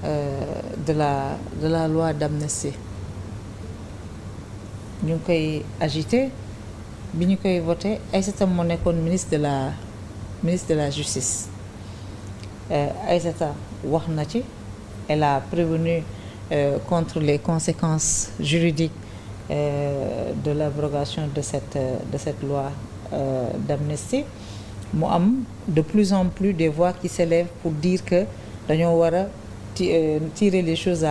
de la loi d'amnistie ñu ngi koy agité bi ñu koy voté Aïssata moo nekkoon ministre de la justice Aïssata wax na ci elle a prévenu contre les conséquences juridiques de l'abrogation de cette loi d'amnistie mu am de plus en plus des voix qui s'élèvent pour dire que dañoo war a tirer les choses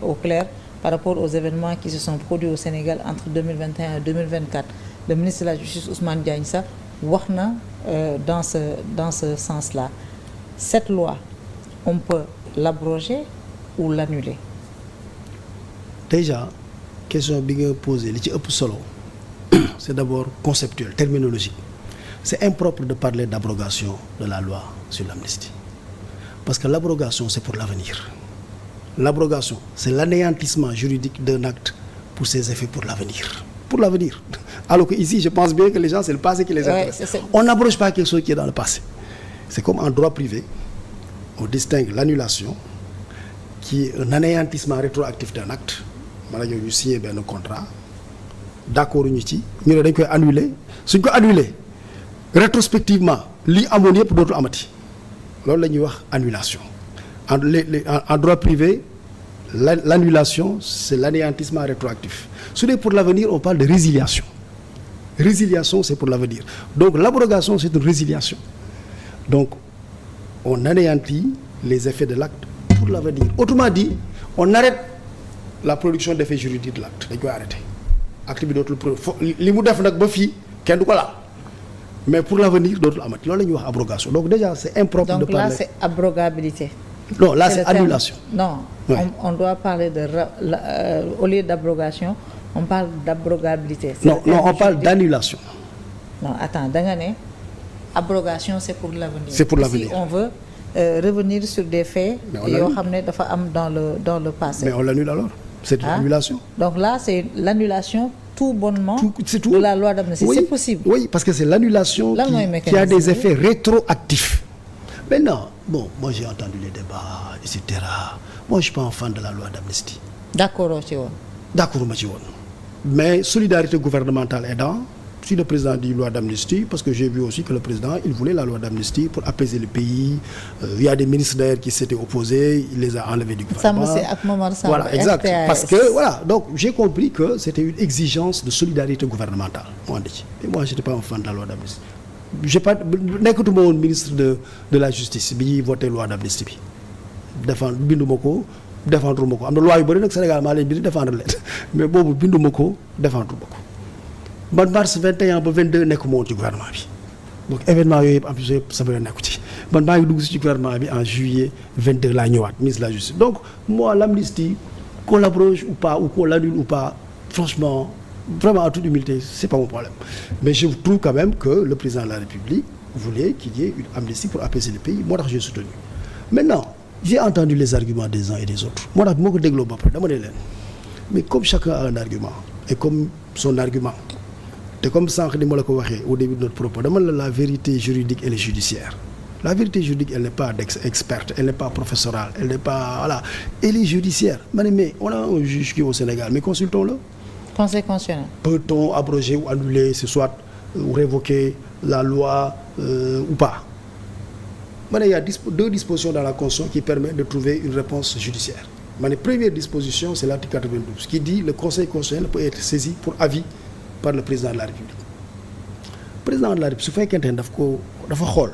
au clair par rapport aux événements qui se sont produits au Sénégal entre 2021 et 2024. Le ministre de la Justice Ousmane Diagne sax wax na dans ce sens-là. Cette loi, on peut l'abroger ou l'annuler? Déjà, question bi nga posé li ci ëpp solo c'est d'abord conceptuel, terminologique. C'est impropre de parler d'abrogation de la loi sur l'amnistie. Parce que l'abrogation, c'est pour l'avenir. L'abrogation, c'est l'anéantissement juridique d'un acte pour ses effets pour l'avenir. Pour l'avenir. Alors que ici, je pense bien que les gens, c'est le passé qui les intéresse. Ouais, on n'abroge pas quelque chose qui est dans le passé. C'est comme en droit privé, on distingue l'annulation, qui est un anéantissement rétroactif d'un acte. Maanaam yow ñu signé benn contrat d'accord ñu ci ñu ne dañ koy annuler suñ ko annuler rétrospectivement li amoon yëpp dootul amati loolu la ñuy wax annulation. En droit privé, l'annulation, c'est l'anéantissement rétroactif. Sur pour l'avenir, on parle de résiliation. Résiliation, c'est pour l'avenir. Donc l'abrogation, c'est une résiliation. Donc on anéantit les effets de l'acte pour l'avenir. Autrement dit, on arrête la production d'effets juridiques de l'acte. dañ koy arrêter. Acte bi dootul li mu def nag ba fii kenn du ko laal. Mais pour l'avenir dootul amati loolu la ñuy wax abrogation. Donc déjà, c'est impropre de parler. Donc là, c'est abrogabilité. Non, là c'est annulation. Non, ouais. On doit parler au lieu d'abrogation, on parle d'abrogabilité. Non, on parle d'annulation. Non, attends, da nga ne abrogation c'est pour l'avenir. C'est pour l'avenir. Si on veut revenir sur des faits yoo xam ne dafa am dans le passé. Mais on l'annule alors. C'est une annulation. Donc là, c'est l'annulation tout bonnement de la loi d'amnistie. Oui, c'est possible. Oui, parce que c'est l'annulation qui a des effets rétroactifs. Maintenant, bon, moi j'ai entendu les débats, etc. Moi je suis pas un fan de la loi d'amnistie. D'accord, ci woon. D'accord ma ci woon. Mais solidarité gouvernementale aidant, si le président dit loi d'amnistie, parce que j'ai vu aussi que le président, il voulait la loi d'amnistie pour apaiser le pays. Il y a des ministres d'ailleurs qui s'étaient opposés, il les a enlevés du gouvernement. Voilà, exact. RTAS. Parce que, voilà, donc j'ai compris que c'était une exigence de solidarité gouvernementale. Et moi, je n'étais pas un fan de la loi d'amnistie. J'ai pas nekkatuma woon ministre de la justice bi ñuy voté loi d'amnistie bi binduma ko défendre ma ko am na loi yu bëri nag Sénégal maa leen bind défendre leen mais boobu binduma ko défendre ma ko man mars 21 ba 22 nekkuma woon ci gouvernement bi donc événement yooyu yëpp am yëpp sama nekku ci man maa ngi dugg ci gouvernement bi en juillet 22 laa ñëwaat ministre de la justice. Donc moi l'amnistie qu'on l'abroge ou pas ou qu'on l'annule ou pas, franchement vraiment en toute humilité, c'est pas mon problème. Mais je trouve quand même que le président de la République voulait qu'il y ait une amnistie pour apaiser le pays. Moi, j'ai soutenu. Maintenant, j'ai entendu les arguments des uns et des autres. Moi, je me déglo ba pare dama ne leen mais comme chacun a un argument et comme son argument te comme sànq ni ma la ko waxee au début de notre propos dama la vérité juridique elle est judiciaire. La vérité juridique elle n'est pas experte, elle n'est pas professorale, elle n'est pas voilà, elle est judiciaire. Ma ne mais on a un juge qui est au Sénégal, mais consultons-le. Conseil constitutionnel. Peut-on abroger ou annuler, ce soit ou révoquer la loi ou pas? Il y a deux dispositions dans la Constitution qui permettent de trouver une réponse judiciaire. La première disposition, c'est l'article 92 qui dit que le Conseil constitutionnel peut être saisi pour avis par le président de la République. Le président de la République, su fekkente ne dafa xool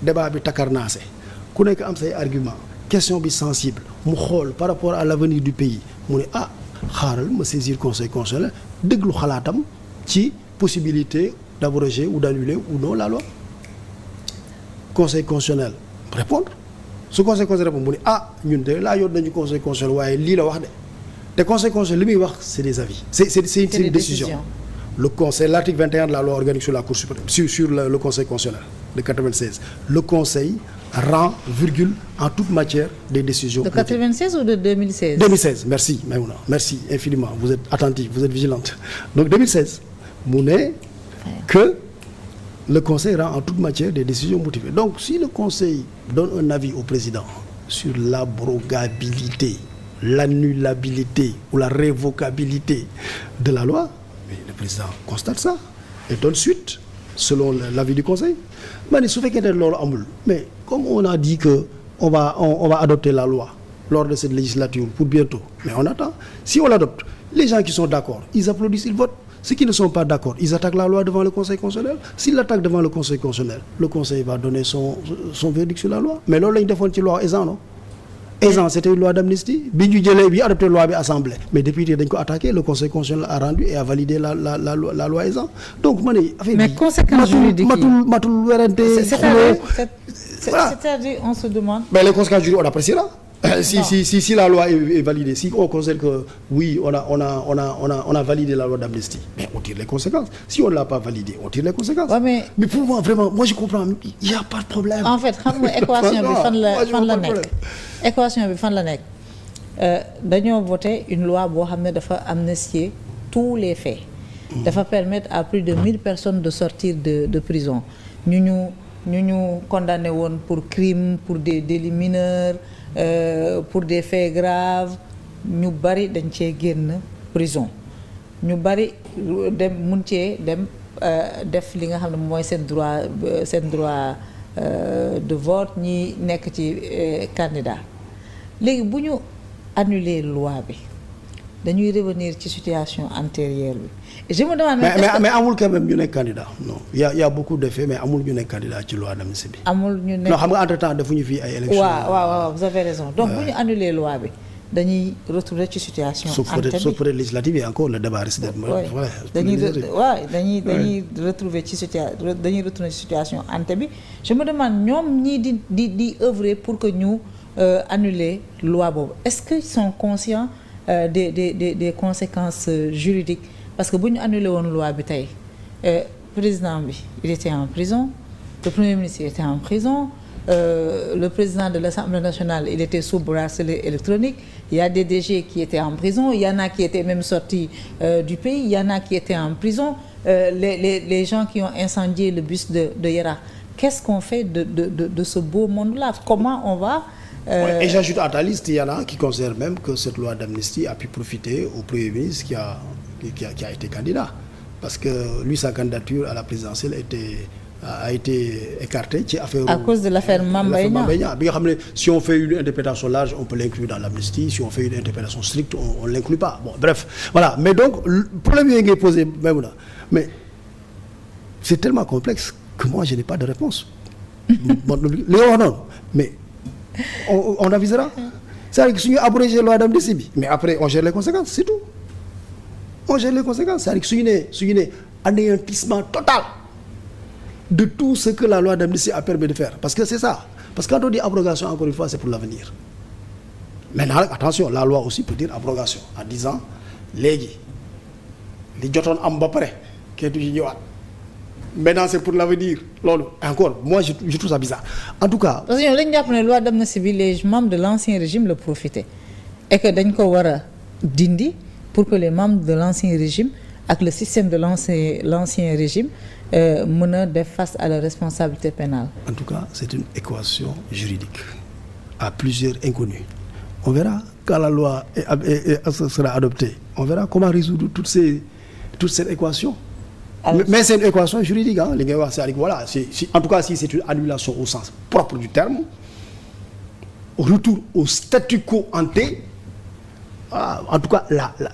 débat bi takarnaase ku nekk am say argument question bi sensible mu xool par rapport à l'avenir du pays mu ne xaaral ma saisir Conseil constitutionnel déglu xalaatam ci possibilité d'abroger ou d'annuler ou non la loi. Conseil constitutionnel répondre su Conseil constitutionnel répondre mu ne ñun de laa yoon nañu Conseil constitutionnel waaye lii la wax de te Conseil constitutionnel li muy wax c'est des avis c'est une décision. Le Conseil, l'article 21 de la loi organique sur la Cour suprême, sur le Conseil constitutionnel de 96. Le Conseil rend virgule en toute matière des décisions. De 96 ou de 2016? 2016, merci Maïmouna, merci infiniment. Vous êtes attentive, vous êtes vigilante. Donc 2016, mu ne que le Conseil rend en toute matière des décisions motivées. Donc si le Conseil donne un avis au président sur l'abrogabilité, l'annulabilité ou la révocabilité de la loi, mais le président constate ça et donne suite selon l'avis du conseil. Mais su fekkee ne loolu amul, mais comme on a dit que on va adopter la loi lors de cette législature pour bientôt, mais on attend. Si on l'adopte, les gens qui sont d'accord, ils applaudissent, ils votent. Ceux qui ne sont pas d'accord, ils attaquent la loi devant le Conseil constitutionnel. S'ils l'attaquent devant le Conseil constitutionnel, le Conseil va donner son verdict sur la loi. Mais loolu la ñu defoon ci loi Ezzan non. Ezzan c'était une loi d'amnistie bi ñu jëlee bi adopté loi bi assemblée, mais député dañ ko attaqué, le Conseil constitutionnel a rendu et a validé la loi Ezzan. Donc ma ne affaire mais conséquences juridiques matul werante. C'est-à-dire on se demande. Mais les conséquences juridiques on appréciera. Si la loi est validée, si on considère que oui, on a validé la loi d'amnistie, mais on tire les conséquences. Si on ne l'a pas validée, on tire les conséquences. Ouais, mais pour moi, vraiment, moi je comprends, il n'y a pas de problème. En fait, xam nga équation bi fan la nekk. Équation bi fan la nekk. Dañoo voté une loi boo xam ne dafa amnistier tous les faits. Dafa permettre à plus de 1000 personnes de sortir de prison. ñu condamné woon pour crime, pour des délits mineurs. Pour des faits graves ñu bari dañ cee génn prison ñu bari mun cee dem def li nga xam ne mooy seen droit de vote ñi nekk ci candidat léegi bu ñu annuler loi bi dañuy revenir ci situation antérieure bi et je me demande mais amul quand même ñu nekk candidat non il y a beaucoup de faits mais amul ñu nekk candidat ci loi d'amnistie bi. amul ñu nekk non xam nga entre temps defuñu fii ay élections. waaw vous avez raison donc bu ñu annuler loi bi dañuy retrouver ci situation. sauf peut-être législative et encore le débat risque d'être. dañuy retrouver ci situation ante bi je me demande ñoom ñii di œuvrer pour que ñu annuler loi boobu est-ce qu'ils sont conscients des conséquences juridiques parce que bu ñu annulé woon loi bi tey président bi il était en prison, le premier ministre était en prison, le président de l'Assemblée nationale il était sous bracelet électronique, il y a des DG qui étaient en prison, il y en a qui étaient même sortis du pays, il y en a qui étaient en prison, les gens qui ont incendié le bus de Yara. Qu'est-ce qu'on fait de ce beau monde-là? Comment on va Et j'ajoute à ta liste, il y en a qui considèrent même que cette loi d'amnistie a pu profiter au Premier ministre qui a été candidat. Parce que lui, sa candidature à la présidentielle a été écartée ci affaire à cause de l'affaire Mame Mbaye Niang. Bi nga xam ne si on fait une interprétation large, on peut l'inclure dans l'amnistie. Si on fait une interprétation stricte, on l'inclut pas. Bon, bref, voilà. Mais donc, le problème yi ngay posé même là, mais c'est tellement complexe que moi, je n'ai pas de réponse. Li nga wax noonu, mais on avisera. C'est-à-dire que suñu abrogé loi d'amnistie bi, mais après on gère les conséquences, c'est tout. On gère les conséquences. C'est-à-dire que suñu ne anéantissement total de tout ce que la loi d'amnistie a permis de faire. Parce que c'est ça. Parce que quand on dit abrogation, encore une fois, c'est pour l'avenir. Maintenant, attention, la loi aussi peut dire abrogation en disant léegi li jotoon am ba pare kenn du ci ñëwaat. Maintenant c'est pour l'avenir loolu encore moi je trouve ça bizarre en tout cas. parce que ñoom dañu jàpp ne loi d'amnistie bi les membres de l'ancien régime le profitaient et que dañ ko war a dindi pour que les membres de l'ancien régime ak le système de l'ancien régime mën a def face à la responsabilité pénale. En tout cas c'est une équation juridique à plusieurs inconnus. On verra quand la loi sera adoptée on verra comment résoudre toute cette équation. Mais c'est une équation juridique hein li ngay wax c'est voilà en tout cas si c'est une annulation au sens propre du terme retour au statu quo ante en tout cas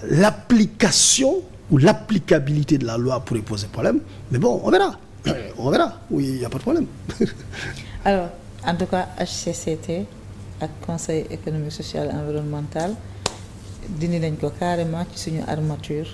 l'application ou l'applicabilité de la loi pourrait poser problème mais bon on verra oui il y a pas de problème. Alors en tout cas HCCT ak Conseil économique social et environnemental dindi nañ ko carrément ci suñu armature